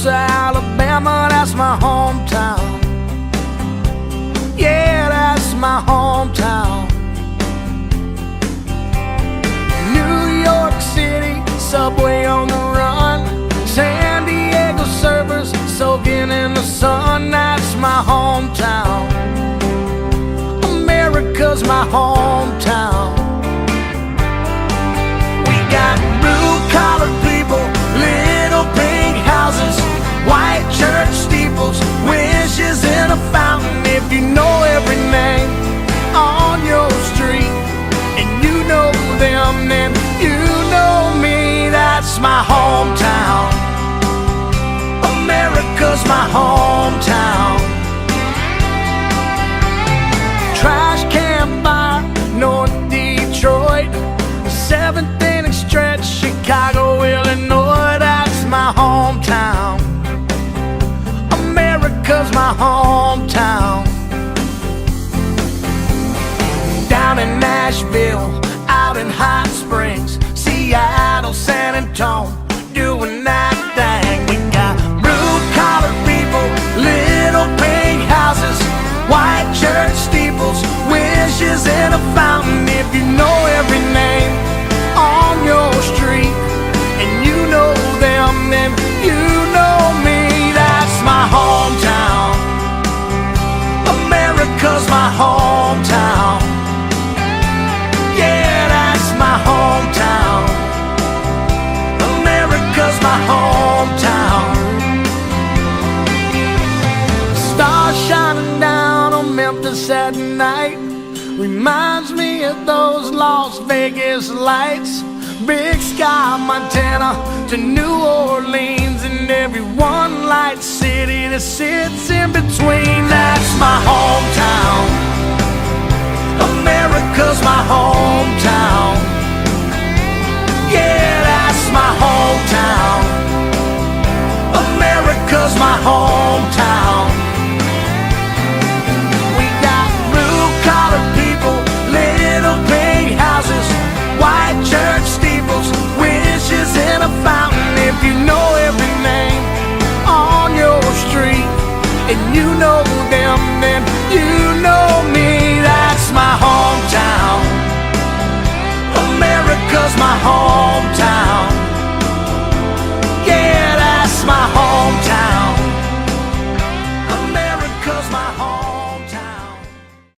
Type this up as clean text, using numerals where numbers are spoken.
Tulsa, Alabama, that's my hometown. Yeah, that's my hometown. New York City, subway on the run. San Diego surfers soaking in the sun. That's my hometown. America's my hometown. We got blue-collar people, little pink houses, white church steeples, wishes in a fountain. If you know every name on your street and you know them, then you know me. That's my hometown. America's my hometown. Trash can fire, North Detroit, 7th inning stretch, Chicago, Illinois. That's my hometown. America's my hometown. Down in Nashville, out in Hot Springs, Seattle, San Antonio, doing that thing. We got blue-collar people, little pink houses, white church steeples, wishes in a fountain. If you know every name on your street and you know them, then you know me. That's my hometown. America's my hometown. Yeah, that's my hometown. America's my hometown. Stars shining down on Memphis at night reminds me of those Las Vegas lights. Big Sky, Montana to New Orleans, and every one light city that sits in between. That's my hometown.